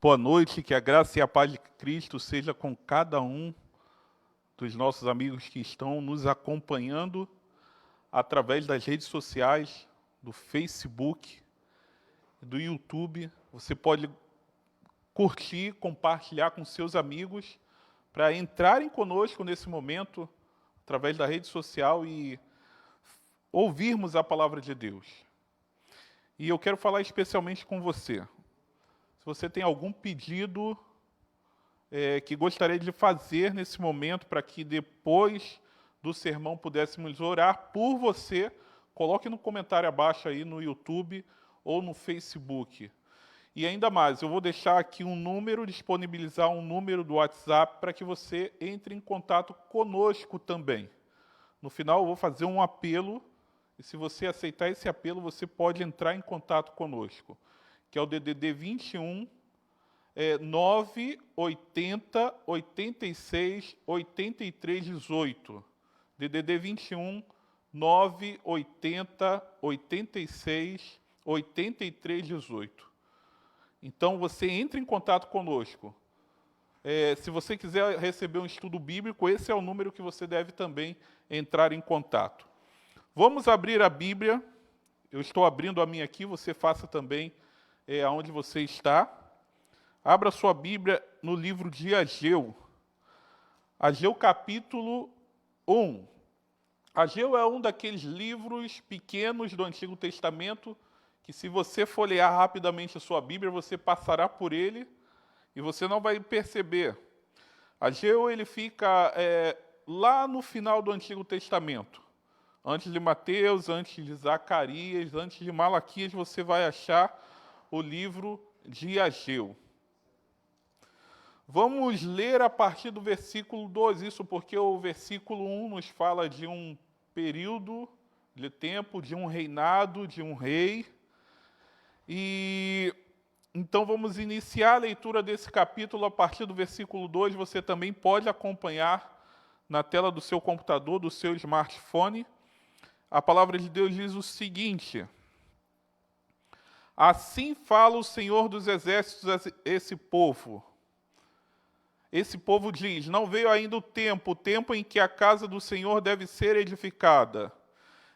Boa noite, que a graça e a paz de Cristo seja com cada um dos nossos amigos que estão nos acompanhando através das redes sociais, do Facebook, do YouTube. Você pode curtir, compartilhar com seus amigos para entrarem conosco nesse momento através da rede social e ouvirmos a palavra de Deus. E eu quero falar especialmente com você. Se você tem algum pedido que gostaria de fazer nesse momento para que depois do sermão pudéssemos orar por você, coloque no comentário abaixo aí no YouTube ou no Facebook. E ainda mais, eu vou deixar aqui um número, disponibilizar um número do WhatsApp para que você entre em contato conosco também. No final eu vou fazer um apelo, e se você aceitar esse apelo, você pode entrar em contato conosco, que é o DDD 21 980 86 83 18. DDD 21 980 86 83 18. Então você entra em contato conosco. Se você quiser receber um estudo bíblico, esse é o número que você deve também entrar em contato. Vamos abrir a Bíblia. Eu estou abrindo a minha aqui, você faça também aonde você está. Abra sua Bíblia no livro de Ageu. Ageu capítulo 1. Ageu é um daqueles livros pequenos do Antigo Testamento que, se você folhear rapidamente a sua Bíblia, você passará por ele e você não vai perceber. Ageu ele fica lá no final do Antigo Testamento. Antes de Mateus, antes de Zacarias, antes de Malaquias, você vai achar o livro de Ageu. Vamos ler a partir do versículo 2, isso porque o versículo 1 nos fala de um período de tempo, de um reinado, de um rei. E então vamos iniciar a leitura desse capítulo a partir do versículo 2. Você também pode acompanhar na tela do seu computador, do seu smartphone. A palavra de Deus diz o seguinte: assim fala o Senhor dos Exércitos a esse povo. Esse povo diz: não veio ainda o tempo em que a casa do Senhor deve ser edificada.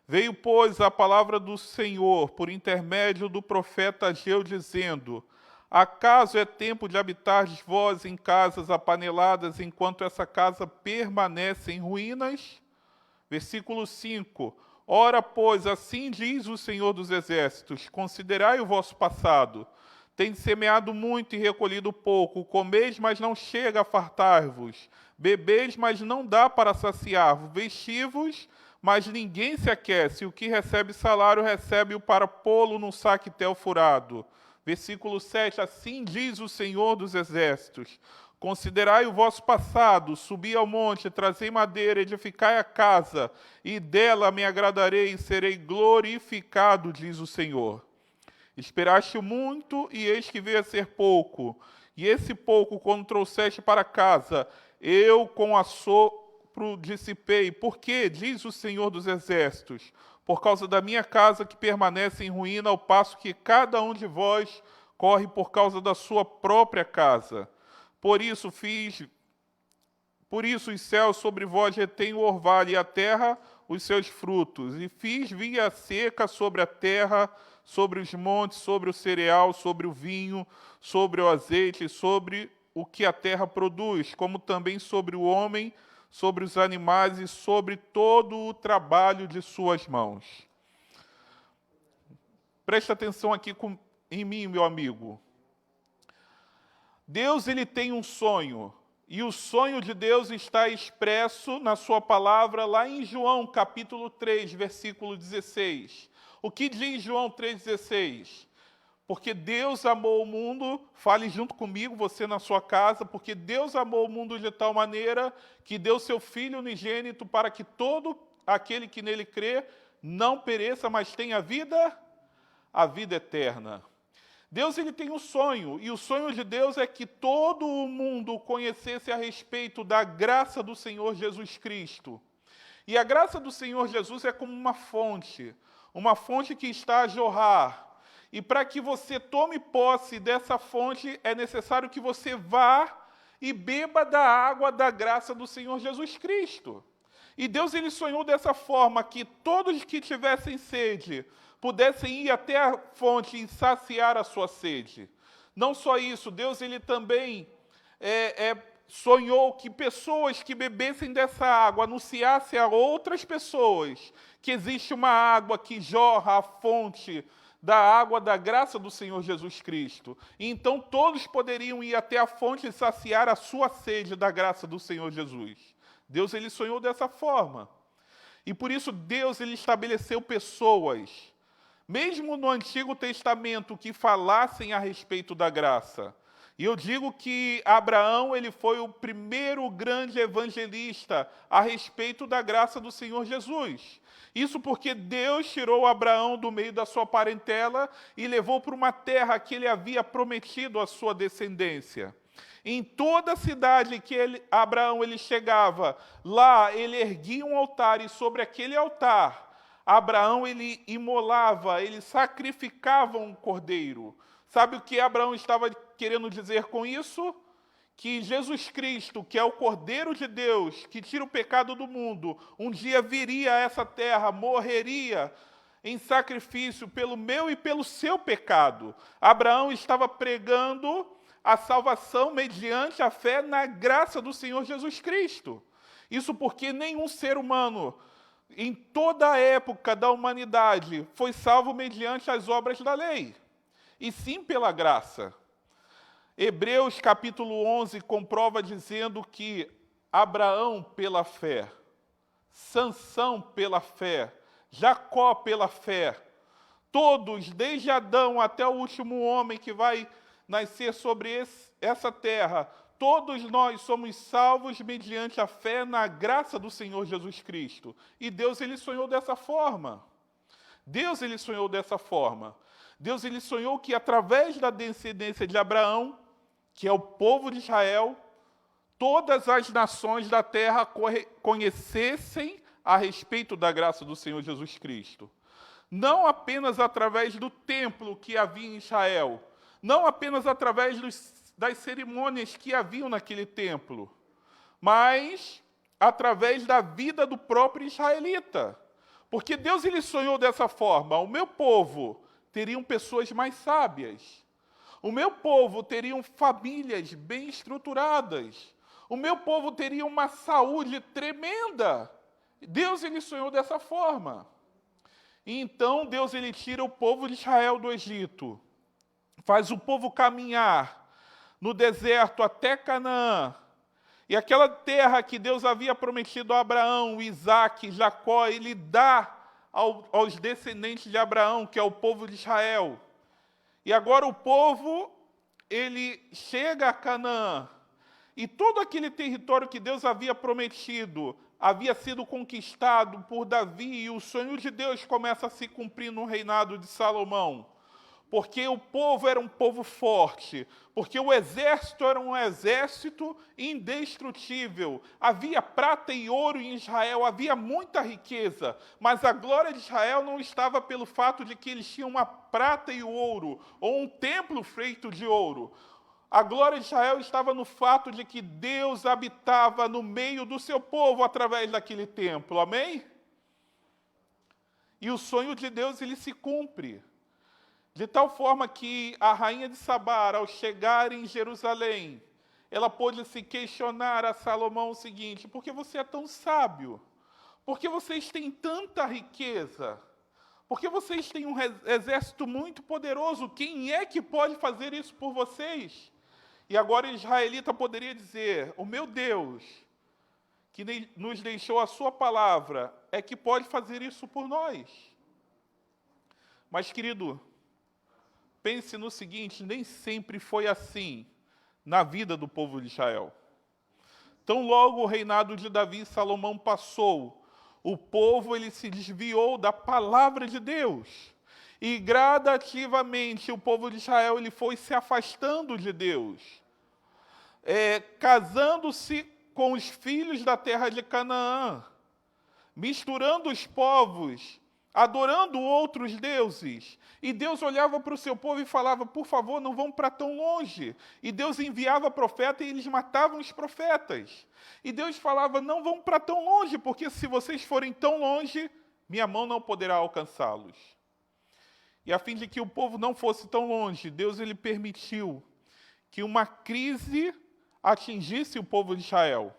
Veio, pois, a palavra do Senhor por intermédio do profeta Ageu, dizendo: acaso é tempo de habitardes vós em casas apaneladas, enquanto essa casa permanece em ruínas? Versículo 5. Ora, pois, assim diz o Senhor dos Exércitos: considerai o vosso passado. Tendes semeado muito e recolhido pouco, comeis, mas não chega a fartar-vos, bebeis, mas não dá para saciar-vos, vesti-vos, mas ninguém se aquece, e o que recebe salário recebe-o para pô-lo num saquetel furado. Versículo 7, assim diz o Senhor dos Exércitos: considerai o vosso passado, subi ao monte, trazei madeira, edificai a casa, e dela me agradarei e serei glorificado, diz o Senhor. Esperaste muito, e eis que veio a ser pouco. E esse pouco, quando trouxeste para casa, eu com assopro dissipei. Por quê? Diz o Senhor dos Exércitos: por causa da minha casa que permanece em ruína, ao passo que cada um de vós corre por causa da sua própria casa. Por isso os céus sobre vós retêm o orvalho, e a terra os seus frutos. E fiz via seca sobre a terra, sobre os montes, sobre o cereal, sobre o vinho, sobre o azeite, sobre o que a terra produz, como também sobre o homem, sobre os animais e sobre todo o trabalho de suas mãos. Preste atenção aqui em mim, meu amigo. Deus ele tem um sonho, e o sonho de Deus está expresso na sua palavra lá em João, capítulo 3, versículo 16. O que diz João 3,16? Porque Deus amou o mundo, fale junto comigo, você na sua casa, porque Deus amou o mundo de tal maneira que deu seu Filho unigênito para que todo aquele que nele crê não pereça, mas tenha a vida eterna. Deus ele tem um sonho, e o sonho de Deus é que todo o mundo conhecesse a respeito da graça do Senhor Jesus Cristo. E a graça do Senhor Jesus é como uma fonte que está a jorrar. E para que você tome posse dessa fonte, é necessário que você vá e beba da água da graça do Senhor Jesus Cristo. E Deus ele sonhou dessa forma, que todos que tivessem sede pudessem ir até a fonte e saciar a sua sede. Não só isso, Deus ele também sonhou que pessoas que bebessem dessa água anunciassem a outras pessoas que existe uma água que jorra a fonte da água da graça do Senhor Jesus Cristo. E então todos poderiam ir até a fonte e saciar a sua sede da graça do Senhor Jesus. Deus ele sonhou dessa forma. E por isso Deus ele estabeleceu pessoas, mesmo no Antigo Testamento, que falassem a respeito da graça. E eu digo que Abraão ele foi o primeiro grande evangelista a respeito da graça do Senhor Jesus. Isso porque Deus tirou Abraão do meio da sua parentela e levou para uma terra que ele havia prometido à sua descendência. Em toda a cidade que Abraão ele chegava, lá ele erguia um altar e sobre aquele altar, Abraão ele imolava, ele sacrificava um cordeiro. Sabe o que Abraão estava querendo dizer com isso? Que Jesus Cristo, que é o Cordeiro de Deus, que tira o pecado do mundo, um dia viria a essa terra, morreria em sacrifício pelo meu e pelo seu pecado. Abraão estava pregando a salvação mediante a fé na graça do Senhor Jesus Cristo. Isso porque nenhum ser humano, em toda a época da humanidade, foi salvo mediante as obras da lei, e sim pela graça. Hebreus capítulo 11 comprova dizendo que Abraão pela fé, Sansão pela fé, Jacó pela fé, todos, desde Adão até o último homem que vai nascer sobre essa terra, todos nós somos salvos mediante a fé na graça do Senhor Jesus Cristo. E Deus ele sonhou dessa forma. Deus ele sonhou dessa forma. Deus ele sonhou que através da descendência de Abraão, que é o povo de Israel, todas as nações da terra conhecessem a respeito da graça do Senhor Jesus Cristo. Não apenas através do templo que havia em Israel, não apenas através das cerimônias que haviam naquele templo, mas através da vida do próprio israelita. Porque Deus ele sonhou dessa forma: o meu povo teriam pessoas mais sábias. O meu povo teriam famílias bem estruturadas. O meu povo teria uma saúde tremenda. Deus ele sonhou dessa forma. E então Deus ele tira o povo de Israel do Egito, faz o povo caminhar no deserto até Canaã. E aquela terra que Deus havia prometido a Abraão, Isaque, Jacó, ele dá aos descendentes de Abraão, que é o povo de Israel. E agora o povo, ele chega a Canaã, e todo aquele território que Deus havia prometido havia sido conquistado por Davi, e o sonho de Deus começa a se cumprir no reinado de Salomão. Porque o povo era um povo forte, porque o exército era um exército indestrutível. Havia prata e ouro em Israel, havia muita riqueza, mas a glória de Israel não estava pelo fato de que eles tinham uma prata e ouro, ou um templo feito de ouro. A glória de Israel estava no fato de que Deus habitava no meio do seu povo através daquele templo, amém? E o sonho de Deus, ele se cumpre. De tal forma que a rainha de Sabá, ao chegar em Jerusalém, ela pôde se questionar a Salomão o seguinte: por que você é tão sábio? Por que vocês têm tanta riqueza? Por que vocês têm um exército muito poderoso? Quem é que pode fazer isso por vocês? E agora o israelita poderia dizer: o meu Deus, que nos deixou a sua palavra, é que pode fazer isso por nós. Mas, querido, pense no seguinte: nem sempre foi assim na vida do povo de Israel. Tão logo o reinado de Davi e Salomão passou, o povo ele se desviou da palavra de Deus. E gradativamente o povo de Israel ele foi se afastando de Deus, casando-se com os filhos da terra de Canaã, misturando os povos adorando outros deuses. E Deus olhava para o seu povo e falava, por favor, não vão para tão longe. E Deus enviava profeta e eles matavam os profetas. E Deus falava, não vão para tão longe, porque se vocês forem tão longe, minha mão não poderá alcançá-los. E a fim de que o povo não fosse tão longe, Deus ele permitiu que uma crise atingisse o povo de Israel.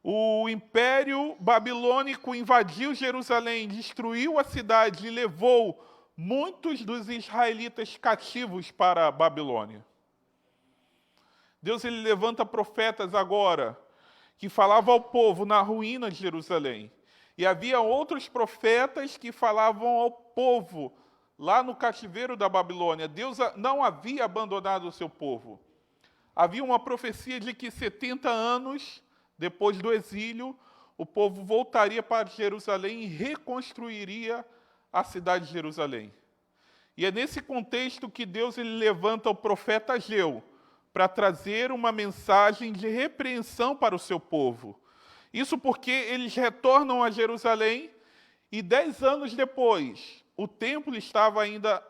O Império Babilônico invadiu Jerusalém, destruiu a cidade e levou muitos dos israelitas cativos para a Babilônia. Deus ele levanta profetas agora que falavam ao povo na ruína de Jerusalém. E havia outros profetas que falavam ao povo lá no cativeiro da Babilônia. Deus não havia abandonado o seu povo. Havia uma profecia de que 70 anos depois do exílio, o povo voltaria para Jerusalém e reconstruiria a cidade de Jerusalém. E é nesse contexto que Deus ele levanta o profeta Ageu para trazer uma mensagem de repreensão para o seu povo. Isso porque eles retornam a Jerusalém e 10 anos depois, o templo estava ainda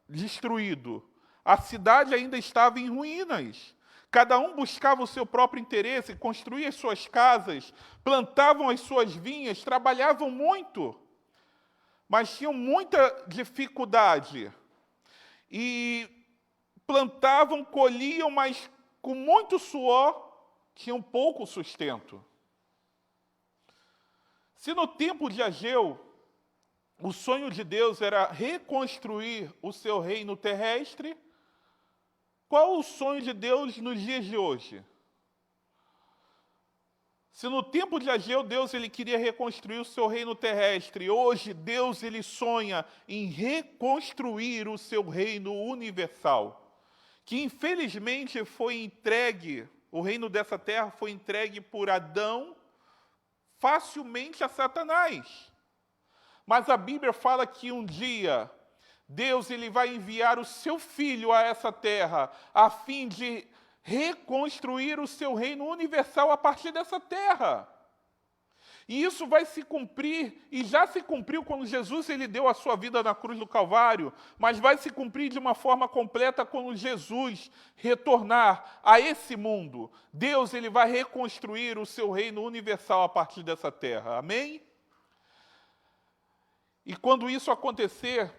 destruído. A cidade ainda estava em ruínas. Cada um buscava o seu próprio interesse, construía as suas casas, plantavam as suas vinhas, trabalhavam muito, mas tinham muita dificuldade. E plantavam, colhiam, mas com muito suor, tinham pouco sustento. Se no tempo de Ageu, o sonho de Deus era reconstruir o seu reino terrestre, qual o sonho de Deus nos dias de hoje? Se no tempo de Ageu, Deus ele queria reconstruir o seu reino terrestre, hoje Deus ele sonha em reconstruir o seu reino universal, que infelizmente foi entregue, o reino dessa terra foi entregue por Adão facilmente a Satanás. Mas a Bíblia fala que um dia Deus ele vai enviar o seu Filho a essa terra, a fim de reconstruir o seu reino universal a partir dessa terra. E isso vai se cumprir, e já se cumpriu quando Jesus ele deu a sua vida na cruz do Calvário, mas vai se cumprir de uma forma completa quando Jesus retornar a esse mundo. Deus ele vai reconstruir o seu reino universal a partir dessa terra. Amém? E quando isso acontecer,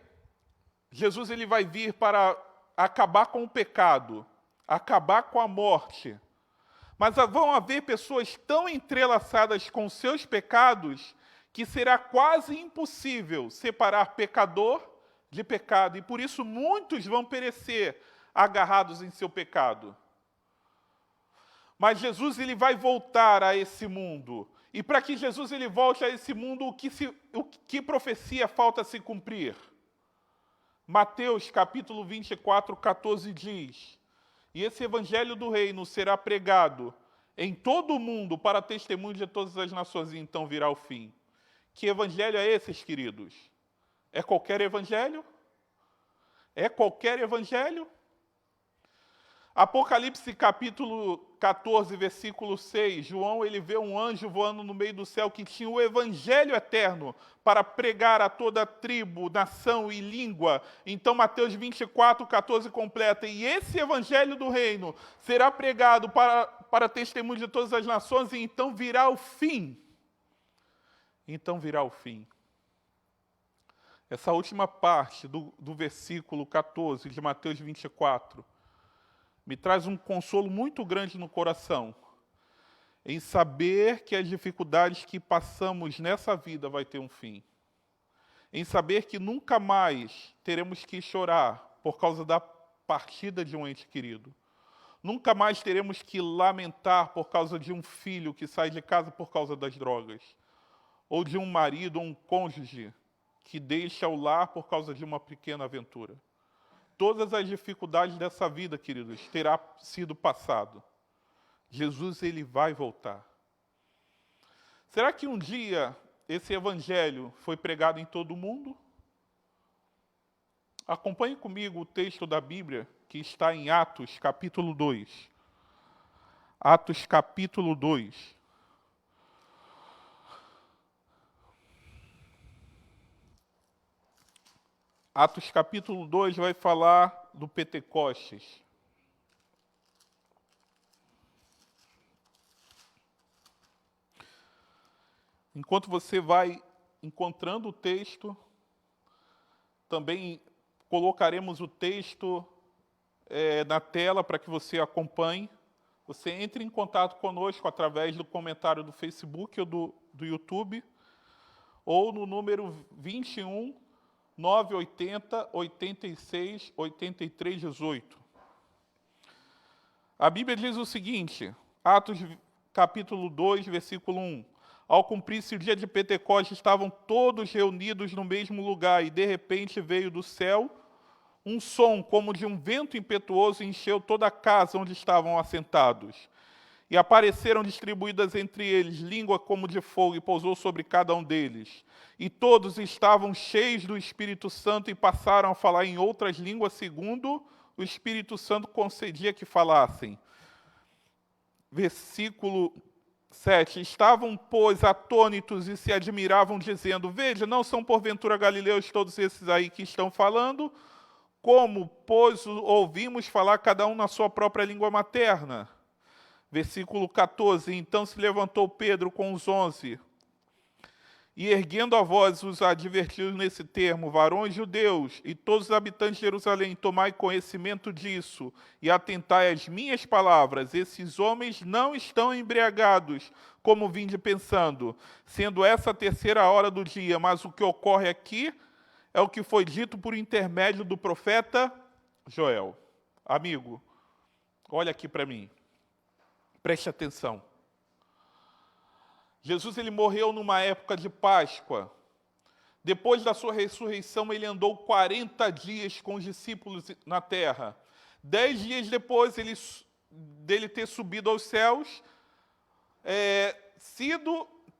Jesus ele vai vir para acabar com o pecado, acabar com a morte. Mas vão haver pessoas tão entrelaçadas com seus pecados que será quase impossível separar pecador de pecado. E por isso muitos vão perecer agarrados em seu pecado. Mas Jesus ele vai voltar a esse mundo. E para que Jesus ele volte a esse mundo, o que profecia falta se cumprir? Mateus capítulo 24, 14 diz: e esse evangelho do reino será pregado em todo o mundo para testemunho de todas as nações, e então virá o fim. Que evangelho é esse, queridos? É qualquer evangelho? É qualquer evangelho? Apocalipse capítulo 14, versículo 6, João ele vê um anjo voando no meio do céu que tinha o evangelho eterno para pregar a toda tribo, nação e língua. Então Mateus 24, 14 completa, e esse evangelho do reino será pregado para testemunho de todas as nações, e então virá o fim. Então virá o fim. Essa última parte do versículo 14 de Mateus 24, me traz um consolo muito grande no coração, em saber que as dificuldades que passamos nessa vida vai ter um fim. Em saber que nunca mais teremos que chorar por causa da partida de um ente querido. Nunca mais teremos que lamentar por causa de um filho que sai de casa por causa das drogas. Ou de um marido ou um cônjuge que deixa o lar por causa de uma pequena aventura. Todas as dificuldades dessa vida, queridos, terá sido passado. Jesus, ele vai voltar. Será que um dia esse evangelho foi pregado em todo o mundo? Acompanhe comigo o texto da Bíblia que está em Atos, capítulo 2. Atos, capítulo 2. Atos capítulo 2 vai falar do Pentecostes. Enquanto você vai encontrando o texto, também colocaremos o texto na tela para que você acompanhe. Você entre em contato conosco através do comentário do Facebook ou do YouTube, ou no número 21 980 86 83 18. A Bíblia diz o seguinte, Atos capítulo 2, versículo 1. Ao cumprir-se o dia de Pentecostes, estavam todos reunidos no mesmo lugar, e de repente veio do céu um som como de um vento impetuoso e encheu toda a casa onde estavam assentados. E apareceram distribuídas entre eles língua como de fogo, e pousou sobre cada um deles. E todos estavam cheios do Espírito Santo e passaram a falar em outras línguas, segundo o Espírito Santo concedia que falassem. Versículo 7. Estavam, pois, atônitos e se admiravam, dizendo, veja, não são porventura galileus todos esses aí que estão falando? Como, pois, ouvimos falar cada um na sua própria língua materna? Versículo 14. Então se levantou Pedro com os 11, e erguendo a voz os advertiu nesse termo, varões judeus e todos os habitantes de Jerusalém, tomai conhecimento disso e atentai às minhas palavras. Esses homens não estão embriagados, como vinde pensando, sendo essa a terceira hora do dia, mas o que ocorre aqui é o que foi dito por intermédio do profeta Joel. Amigo, olha aqui para mim, preste atenção. Jesus ele morreu numa época de Páscoa. Depois da sua ressurreição, ele andou 40 dias com os discípulos na terra. 10 dias depois dele ter subido aos céus,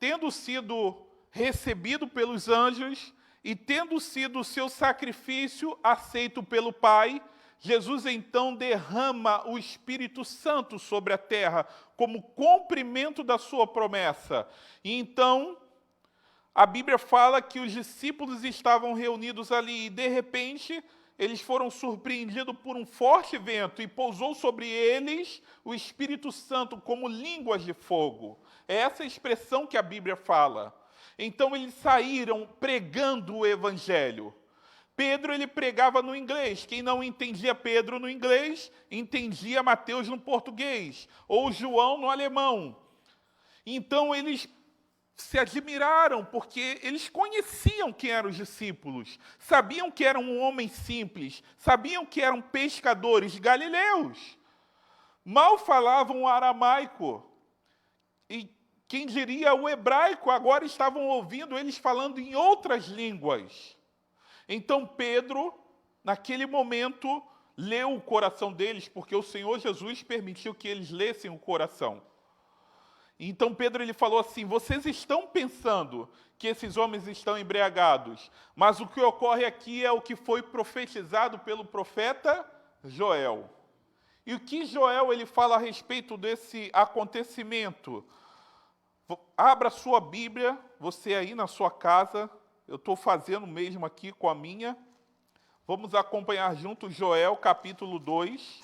tendo sido recebido pelos anjos e tendo sido o seu sacrifício aceito pelo Pai, Jesus então derrama o Espírito Santo sobre a terra, como cumprimento da sua promessa. E então, a Bíblia fala que os discípulos estavam reunidos ali e, de repente, eles foram surpreendidos por um forte vento e pousou sobre eles o Espírito Santo como línguas de fogo. É essa a expressão que a Bíblia fala. Então, eles saíram pregando o Evangelho. Pedro, ele pregava no inglês. Quem não entendia Pedro no inglês, entendia Mateus no português, ou João no alemão. Então, eles se admiraram, porque eles conheciam quem eram os discípulos, sabiam que eram um homem simples, sabiam que eram pescadores galileus. Mal falavam o aramaico, e quem diria o hebraico, agora estavam ouvindo eles falando em outras línguas. Então Pedro, naquele momento, leu o coração deles, porque o Senhor Jesus permitiu que eles lessem o coração. Então Pedro ele falou assim, vocês estão pensando que esses homens estão embriagados, mas o que ocorre aqui é o que foi profetizado pelo profeta Joel. E o que Joel ele fala a respeito desse acontecimento? Abra sua Bíblia, você aí na sua casa. Eu estou fazendo mesmo aqui com a minha. Vamos acompanhar junto Joel capítulo 2.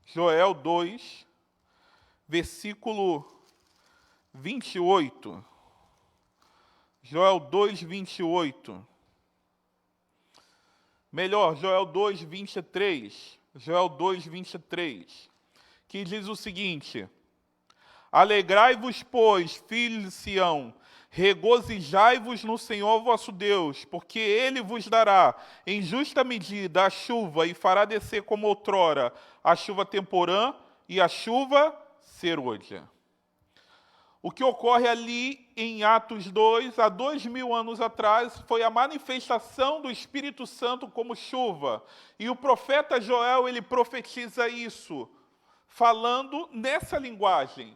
Joel 2, versículo 28. Joel 2, 28. Melhor, Joel 2, 23. Joel 2, 23. Que diz o seguinte: alegrai-vos, pois, filhos de Sião, regozijai-vos no Senhor vosso Deus, porque Ele vos dará em justa medida a chuva e fará descer como outrora a chuva temporã e a chuva serôdia. O que ocorre ali em Atos 2, há 2000 anos atrás, foi a manifestação do Espírito Santo como chuva. E o profeta Joel, ele profetiza isso, falando nessa linguagem.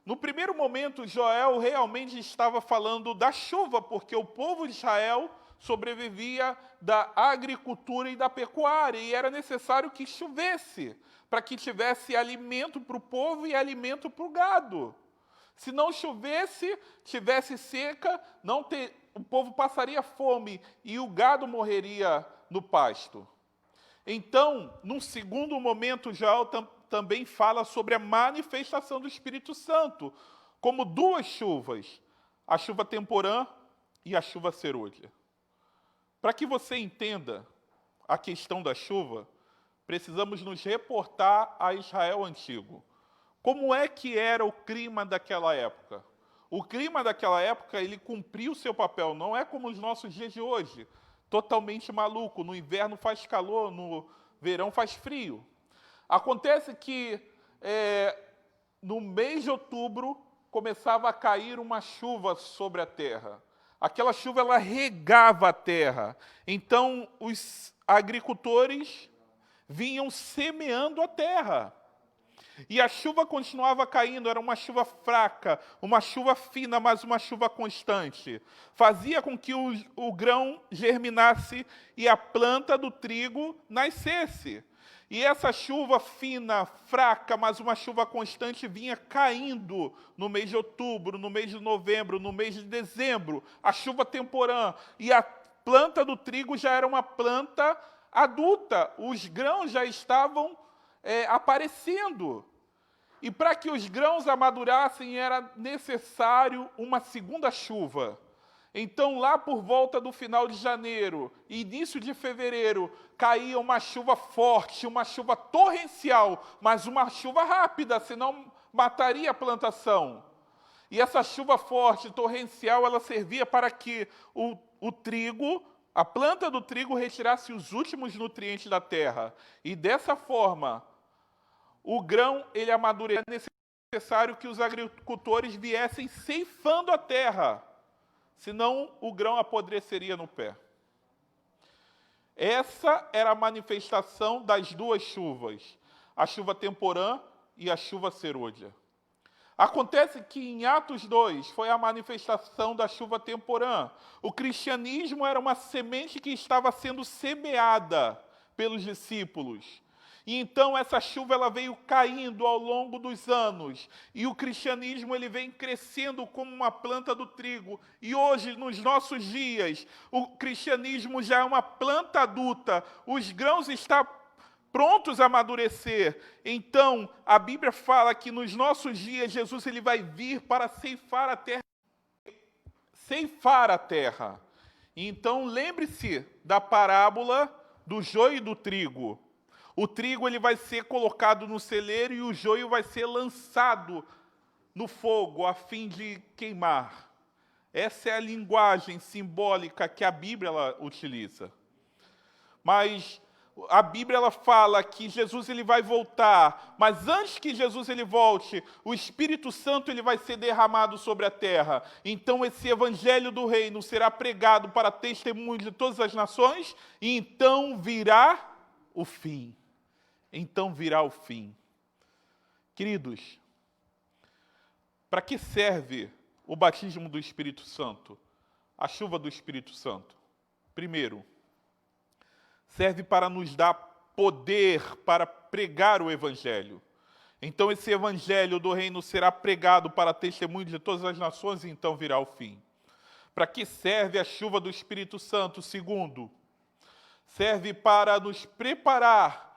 No primeiro momento, Joel realmente estava falando da chuva, porque o povo de Israel sobrevivia da agricultura e da pecuária, e era necessário que chovesse, para que tivesse alimento para o povo e alimento para o gado. Se não chovesse, tivesse seca, o povo passaria fome e o gado morreria no pasto. Então, num segundo momento, Joel também fala sobre a manifestação do Espírito Santo, como duas chuvas, a chuva temporã e a chuva serôdia. Para que você entenda a questão da chuva, precisamos nos reportar a Israel antigo. Como é que era o clima daquela época? O clima daquela época, ele cumpria o seu papel, não é como os nossos dias de hoje, totalmente maluco. No inverno faz calor, no verão faz frio. Acontece que no mês de outubro começava a cair uma chuva sobre a terra. Aquela chuva ela regava a terra. Então os agricultores vinham semeando a terra. E a chuva continuava caindo, era uma chuva fraca, uma chuva fina, mas uma chuva constante. Fazia com que o grão germinasse e a planta do trigo nascesse. E essa chuva fina, fraca, mas uma chuva constante vinha caindo no mês de outubro, no mês de novembro, no mês de dezembro, a chuva temporã. E a planta do trigo já era uma planta adulta, os grãos já estavam aparecendo. E para que os grãos amadurassem era necessário uma segunda chuva. Então, lá por volta do final de janeiro, início de fevereiro, caía uma chuva forte, uma chuva torrencial, mas uma chuva rápida, senão mataria a plantação. E essa chuva forte, torrencial, ela servia para que o trigo, a planta do trigo, retirasse os últimos nutrientes da terra. E dessa forma, o grão, ele amadurecia. É necessário que os agricultores viessem ceifando a terra, senão o grão apodreceria no pé. Essa era a manifestação das duas chuvas, a chuva temporã e a chuva serôdia. Acontece que em Atos 2 foi a manifestação da chuva temporã. O cristianismo era uma semente que estava sendo semeada pelos discípulos. E então essa chuva ela veio caindo ao longo dos anos. E o cristianismo ele vem crescendo como uma planta do trigo. E hoje, nos nossos dias, o cristianismo já é uma planta adulta. Os grãos estão prontos a amadurecer. Então, a Bíblia fala que nos nossos dias, Jesus ele vai vir para ceifar a terra. Ceifar a terra. Então, lembre-se da parábola do joio e do trigo. O trigo ele vai ser colocado no celeiro e o joio vai ser lançado no fogo a fim de queimar. Essa é a linguagem simbólica que a Bíblia ela utiliza. Mas a Bíblia ela fala que Jesus ele vai voltar, mas antes que Jesus ele volte, o Espírito Santo ele vai ser derramado sobre a terra. Então esse evangelho do reino será pregado para testemunho de todas as nações e então virá o fim. Então virá o fim. Queridos, para que serve o batismo do Espírito Santo? A chuva do Espírito Santo? Primeiro, serve para nos dar poder para pregar o Evangelho. Então esse Evangelho do reino será pregado para testemunho de todas as nações e então virá o fim. Para que serve a chuva do Espírito Santo? Segundo, serve para nos preparar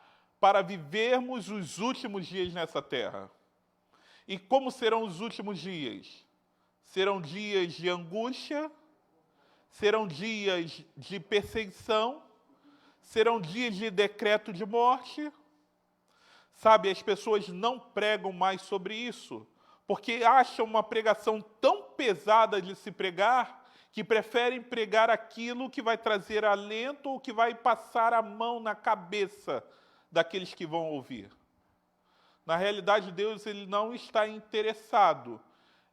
para vivermos os últimos dias nessa terra. E como serão os últimos dias? Serão dias de angústia, serão dias de perseguição, serão dias de decreto de morte. Sabe, as pessoas não pregam mais sobre isso, porque acham uma pregação tão pesada de se pregar, que preferem pregar aquilo que vai trazer alento ou que vai passar a mão na cabeça daqueles que vão ouvir. Na realidade, Deus ele não está interessado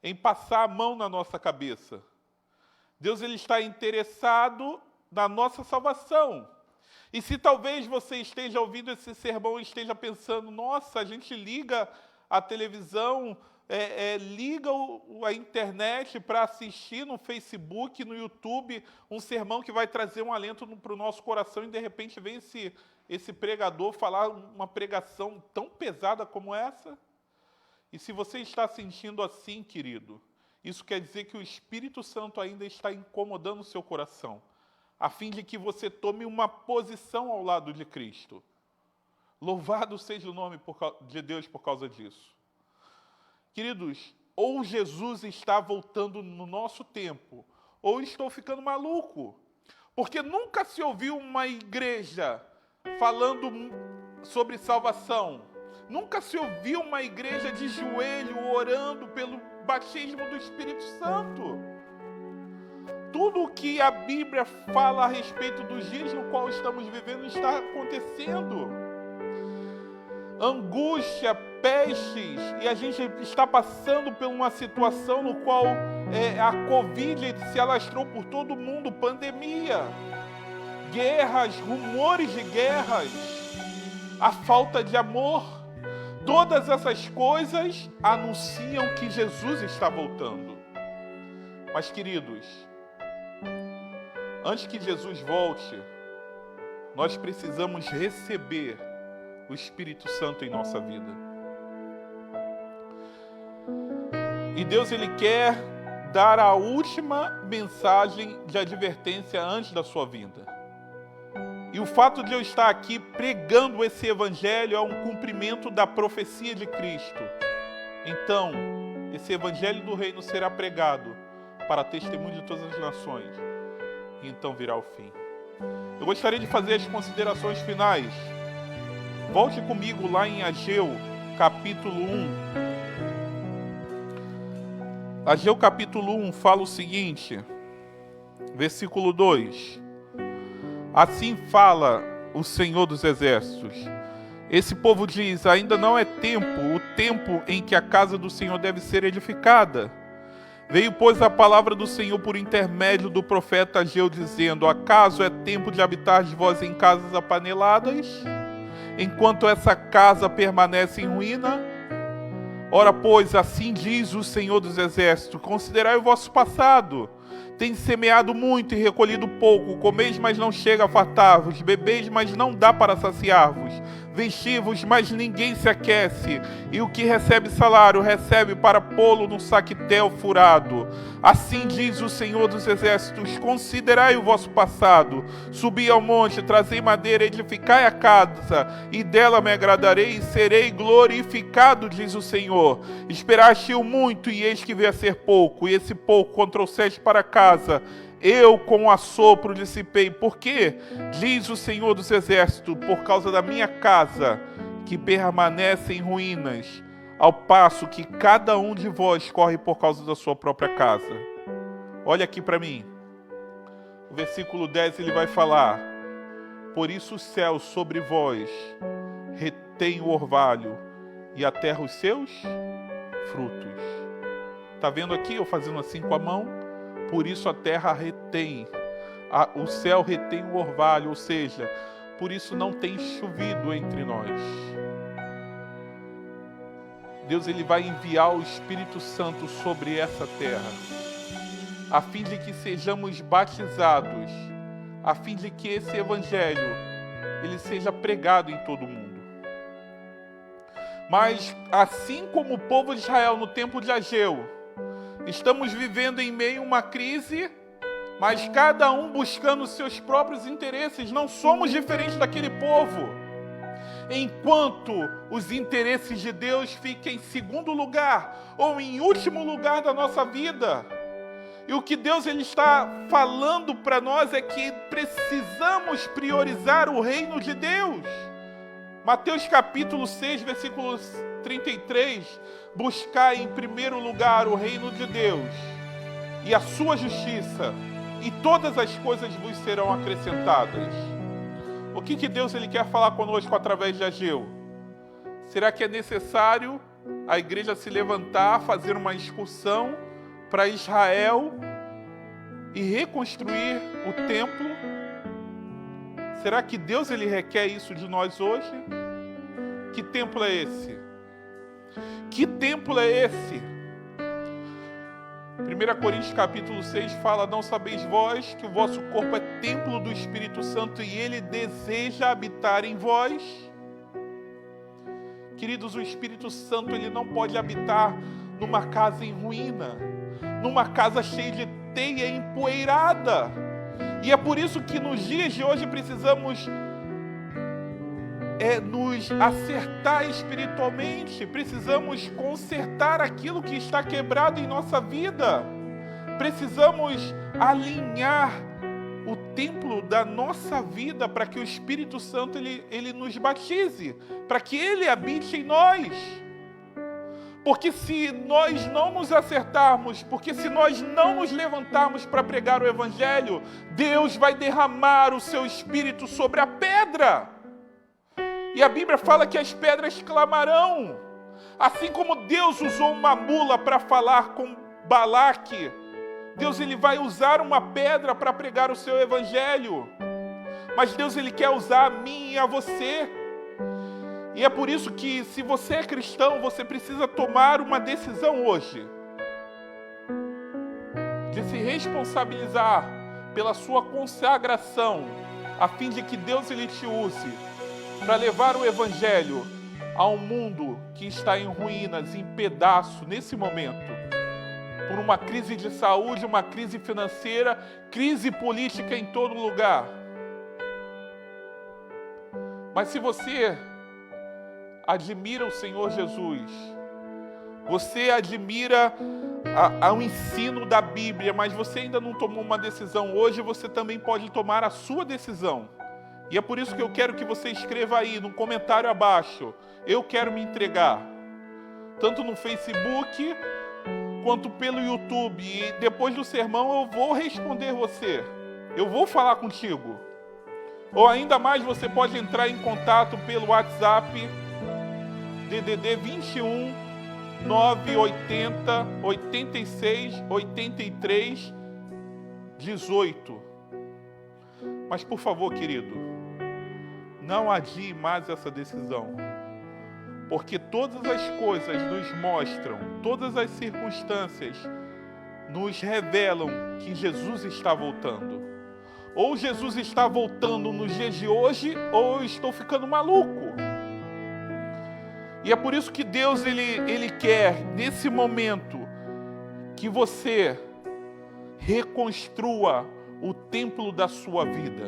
em passar a mão na nossa cabeça. Deus ele está interessado na nossa salvação. E se talvez você esteja ouvindo esse sermão e esteja pensando, nossa, a gente liga a televisão, liga a internet para assistir no Facebook, no YouTube, um sermão que vai trazer um alento para o nosso coração e de repente vem esse pregador falar uma pregação tão pesada como essa. E se você está sentindo assim, querido, isso quer dizer que o Espírito Santo ainda está incomodando o seu coração, a fim de que você tome uma posição ao lado de Cristo. Louvado seja o nome de Deus por causa disso. Queridos, ou Jesus está voltando no nosso tempo, ou estou ficando maluco. Porque nunca se ouviu uma igreja falando sobre salvação. Nunca se ouviu uma igreja de joelho orando pelo batismo do Espírito Santo. Tudo o que a Bíblia fala a respeito dos dias no qual estamos vivendo está acontecendo. Angústia, pestes, e a gente está passando por uma situação no qual a Covid se alastrou por todo o mundo, pandemia, guerras, rumores de guerras, a falta de amor. Todas essas coisas anunciam que Jesus está voltando. Mas, queridos, antes que Jesus volte, nós precisamos receber o Espírito Santo em nossa vida. E Deus, Ele quer dar a última mensagem de advertência antes da sua vinda. E o fato de eu estar aqui pregando esse evangelho é um cumprimento da profecia de Cristo. Então, esse evangelho do reino será pregado para testemunho de todas as nações. E então virá o fim. Eu gostaria de fazer as considerações finais. Volte comigo lá em Ageu, capítulo 1. Ageu, capítulo 1, fala o seguinte, versículo 2. Assim fala o Senhor dos Exércitos. Esse povo diz, ainda não é o tempo em que a casa do Senhor deve ser edificada. Veio, pois, a palavra do Senhor por intermédio do profeta Ageu, dizendo, acaso é tempo de habitar de vós em casas apaneladas, enquanto essa casa permanece em ruína? Ora, pois, assim diz o Senhor dos Exércitos, considerai o vosso passado. Tendes semeado muito e recolhido pouco, comeis, mas não chega a fartar-vos, bebeis, mas não dá para saciar-vos, vestivos, mas ninguém se aquece, e o que recebe salário, recebe para pô-lo no saquetel furado. Assim diz o Senhor dos Exércitos, considerai o vosso passado, subi ao monte, trazei madeira, edificai a casa, e dela me agradarei e serei glorificado, diz o Senhor. Esperaste-o muito, e eis que veio a ser pouco, e esse pouco trouxeste para casa, eu com assopro dissipei. Por quê? Diz o Senhor dos Exércitos, por causa da minha casa, que permanece em ruínas, ao passo que cada um de vós corre por causa da sua própria casa. Olha aqui para mim. O versículo 10 ele vai falar, por isso o céu sobre vós retém o orvalho, e a terra os seus frutos. Está vendo aqui eu fazendo assim com a mão? Por isso a terra retém, o céu retém o orvalho, ou seja, por isso não tem chovido entre nós. Deus ele vai enviar o Espírito Santo sobre essa terra, a fim de que sejamos batizados, a fim de que esse evangelho ele seja pregado em todo o mundo. Mas assim como o povo de Israel no tempo de Ageu, estamos vivendo em meio a uma crise, mas cada um buscando os seus próprios interesses. Não somos diferentes daquele povo. Enquanto os interesses de Deus ficam em segundo lugar ou em último lugar da nossa vida. E o que Deus ele está falando para nós é que precisamos priorizar o reino de Deus. Mateus capítulo 6, versículo 33, buscar em primeiro lugar o reino de Deus e a sua justiça, e todas as coisas vos serão acrescentadas. O que Deus ele quer falar conosco através de Ageu? Será que é necessário a igreja se levantar, fazer uma excursão para Israel e reconstruir o templo? Será que Deus ele requer isso de nós hoje? Que templo é esse? Que templo é esse? 1 Coríntios capítulo 6 fala, não sabeis vós que o vosso corpo é templo do Espírito Santo e ele deseja habitar em vós? Queridos, o Espírito Santo, ele não pode habitar numa casa em ruína, numa casa cheia de teia empoeirada. E é por isso que nos dias de hoje precisamos nos acertar espiritualmente, precisamos consertar aquilo que está quebrado em nossa vida, precisamos alinhar o templo da nossa vida para que o Espírito Santo ele nos batize, para que ele habite em nós. Porque se nós não nos acertarmos, porque se nós não nos levantarmos para pregar o Evangelho, Deus vai derramar o seu Espírito sobre a pedra. E a Bíblia fala que as pedras clamarão. Assim como Deus usou uma mula para falar com Balaque, Deus ele vai usar uma pedra para pregar o seu Evangelho. Mas Deus ele quer usar a mim e a você. E é por isso que, se você é cristão, você precisa tomar uma decisão hoje de se responsabilizar pela sua consagração, a fim de que Deus ele te use para levar o Evangelho a um mundo que está em ruínas, em pedaço, nesse momento, por uma crise de saúde, uma crise financeira, crise política em todo lugar. Mas se você admira o Senhor Jesus, você admira o ensino da Bíblia, mas você ainda não tomou uma decisão, hoje você também pode tomar a sua decisão. E é por isso que eu quero que você escreva aí no comentário abaixo: eu quero me entregar. Tanto no Facebook quanto pelo YouTube. E depois do sermão eu vou responder você. Eu vou falar contigo. Ou ainda mais, você pode entrar em contato pelo WhatsApp DDD 21 980 86 83 18. Mas por favor, querido, não adie mais essa decisão, porque todas as coisas nos mostram, todas as circunstâncias nos revelam que Jesus está voltando. Ou Jesus está voltando nos dias de hoje, ou eu estou ficando maluco. E é por isso que Deus ele quer, nesse momento, que você reconstrua o templo da sua vida.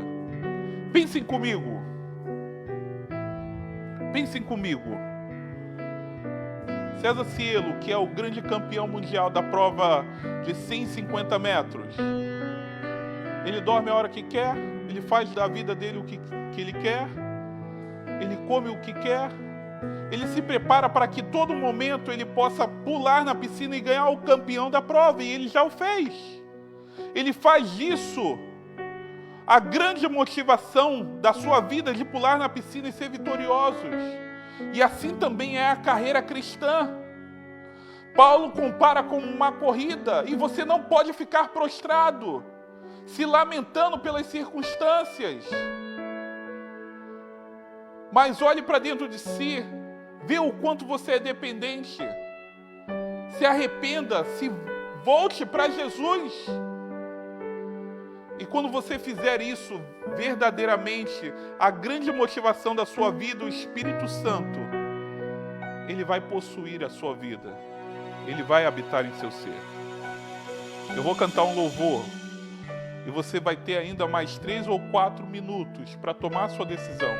Pensem comigo. Pensem comigo. César Cielo, que é o grande campeão mundial da prova de 150 metros, ele dorme a hora que quer, ele faz da vida dele o que ele quer, ele come o que quer, ele se prepara para que todo momento ele possa pular na piscina e ganhar o campeão da prova, e ele já o fez. Ele faz disso a grande motivação da sua vida, de pular na piscina e ser vitoriosos. E assim também é a carreira cristã. Paulo compara com uma corrida, e você não pode ficar prostrado, se lamentando pelas circunstâncias. Mas olhe para dentro de si, vê o quanto você é dependente. Se arrependa, se volte para Jesus. E quando você fizer isso verdadeiramente, a grande motivação da sua vida, o Espírito Santo, ele vai possuir a sua vida. Ele vai habitar em seu ser. Eu vou cantar um louvor e você vai ter ainda mais 3 ou 4 minutos para tomar a sua decisão.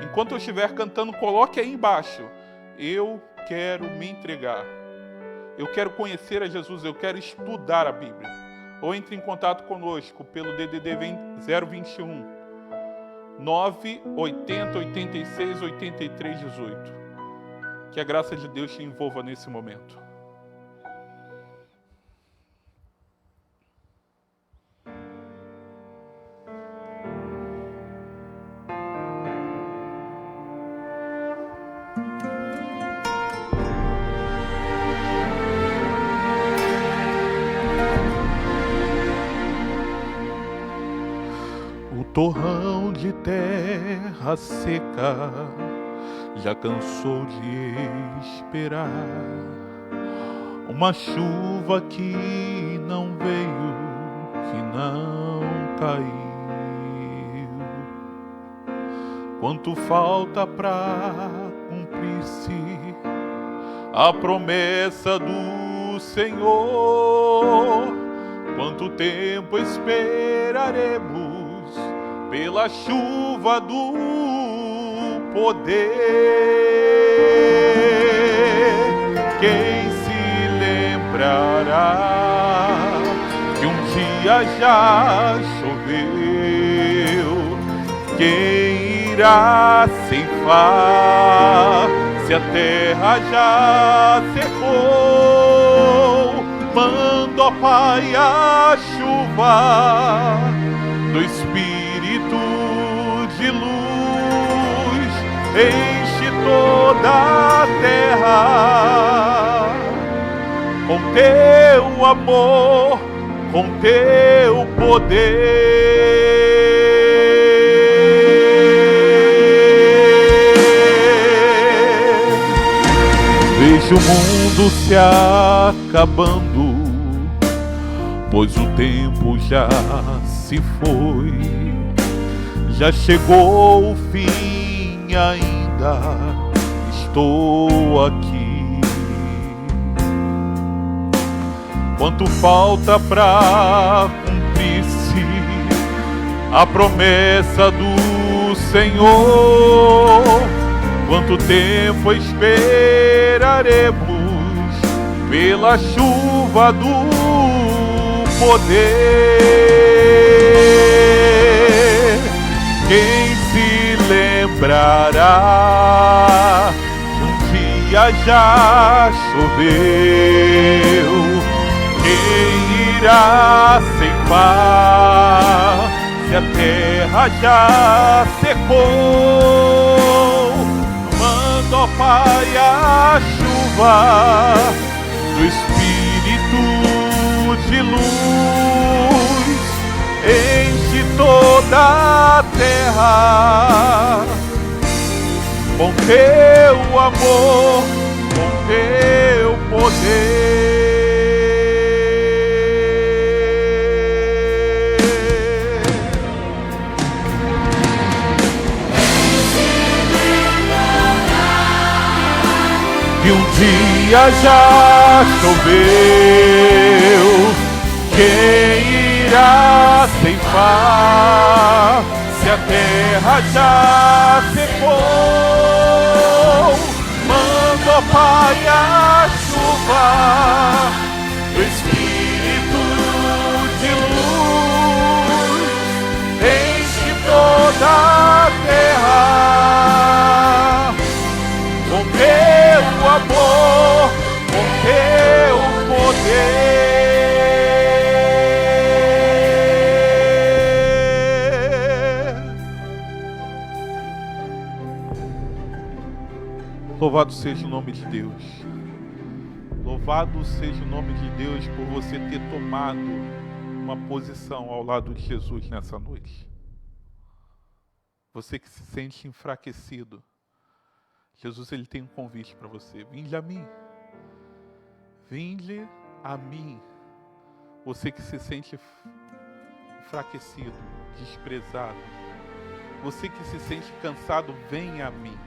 Enquanto eu estiver cantando, coloque aí embaixo: eu quero me entregar. Eu quero conhecer a Jesus, eu quero estudar a Bíblia. Ou entre em contato conosco pelo DDD 021 980 86 83 18. Que a graça de Deus te envolva nesse momento. Torrão de terra seca já cansou de esperar uma chuva que não veio, que não caiu. Quanto falta pra cumprir cumprisse a promessa do Senhor. Quanto tempo esperaremos pela chuva do poder? Quem se lembrará que um dia já choveu? Quem irá ceifar se a terra já secou? Manda, ó Pai, a chuva do Espírito de luz, enche toda a terra com teu amor, com teu poder. Vejo o mundo se acabando, pois o tempo já se foi. Já chegou o fim, ainda estou aqui. Quanto falta pra cumprir-se a promessa do Senhor? Quanto tempo esperaremos pela chuva do poder? Quem se lembrará que um dia já choveu? Quem irá ceifar se a terra já secou? Manda, ó Pai, a chuva do Espírito de luz, enche toda a terra com teu amor, com teu poder. Que um dia já choveu, quem irá ceifar se a terra já secou? Manda, ó Pai, a chuva do Espírito de luz, enche toda a terra com teu amor, com teu poder. Louvado seja o nome de Deus. Louvado seja o nome de Deus por você ter tomado uma posição ao lado de Jesus nessa noite. Você que se sente enfraquecido, Jesus, ele tem um convite para você. Vinde a mim. Vinde a mim. Você que se sente enfraquecido, desprezado. Você que se sente cansado, venha a mim.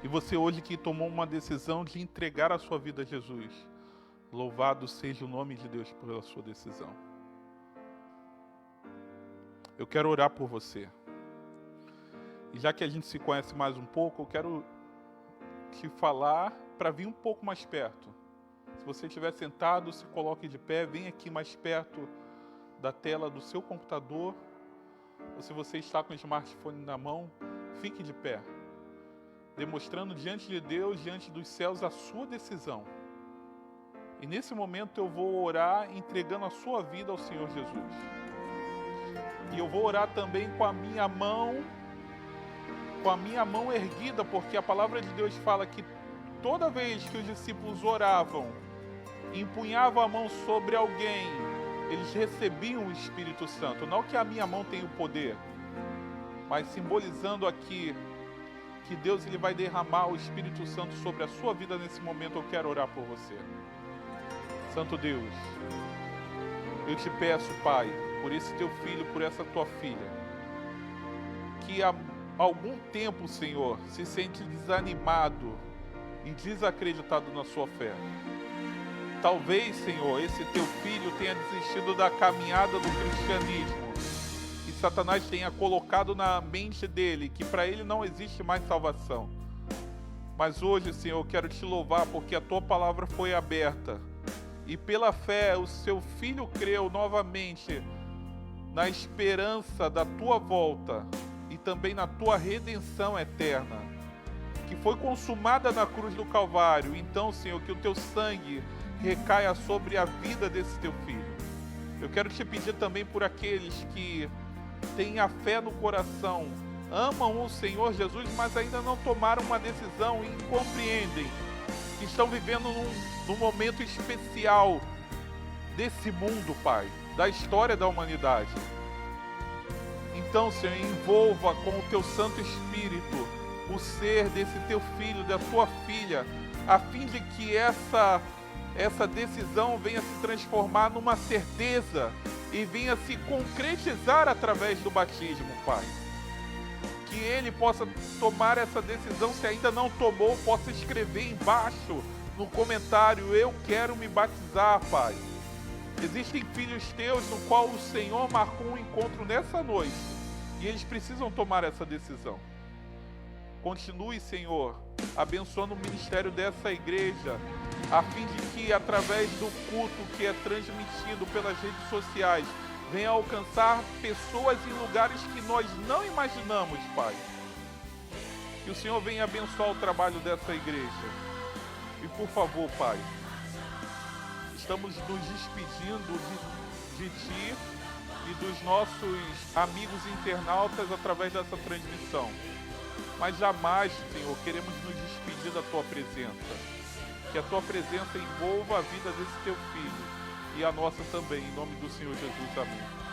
E você hoje que tomou uma decisão de entregar a sua vida a Jesus, louvado seja o nome de Deus pela sua decisão. Eu quero orar por você. E já que a gente se conhece mais um pouco, eu quero te falar para vir um pouco mais perto. Se você estiver sentado, se coloque de pé, vem aqui mais perto da tela do seu computador. Ou se você está com o smartphone na mão, fique de pé, demonstrando diante de Deus, diante dos céus, a sua decisão. E nesse momento eu vou orar entregando a sua vida ao Senhor Jesus. E eu vou orar também com a minha mão erguida, porque a palavra de Deus fala que toda vez que os discípulos oravam e empunhavam a mão sobre alguém, eles recebiam o Espírito Santo. Não que a minha mão tenha o poder, mas simbolizando aqui que Deus ele vai derramar o Espírito Santo sobre a sua vida nesse momento. Eu quero orar por você. Santo Deus, eu te peço, Pai, por esse teu filho, por essa tua filha, que algum tempo, Senhor, se sente desanimado e desacreditado na sua fé. Talvez, Senhor, esse teu filho tenha desistido da caminhada do cristianismo e Satanás tenha colocado na mente dele que para ele não existe mais salvação. Mas hoje, Senhor, eu quero te louvar porque a tua palavra foi aberta e pela fé o seu filho creu novamente na esperança da tua volta e também na tua redenção eterna, que foi consumada na cruz do Calvário. Então, Senhor, que o teu sangue recaia sobre a vida desse teu filho. Eu quero te pedir também por aqueles que têm a fé no coração, amam o Senhor Jesus, mas ainda não tomaram uma decisão e compreendem que estão vivendo num momento especial desse mundo, Pai, da história da humanidade. Então, Senhor, envolva com o teu Santo Espírito o ser desse teu filho, da tua filha, a fim de que essa decisão venha se transformar numa certeza e venha se concretizar através do batismo, Pai. Que ele possa tomar essa decisão, se ainda não tomou, possa escrever embaixo no comentário: eu quero me batizar, Pai. Existem filhos teus no qual o Senhor marcou um encontro nessa noite e eles precisam tomar essa decisão. Continue, Senhor, abençoando o ministério dessa igreja, a fim de que, através do culto que é transmitido pelas redes sociais, venha alcançar pessoas em lugares que nós não imaginamos, Pai. Que o Senhor venha abençoar o trabalho dessa igreja. E por favor, Pai, estamos nos despedindo de Ti e dos nossos amigos internautas através dessa transmissão. Mas jamais, Senhor, queremos nos despedir da Tua presença. Que a Tua presença envolva a vida desse Teu Filho e a nossa também, em nome do Senhor Jesus. Amém.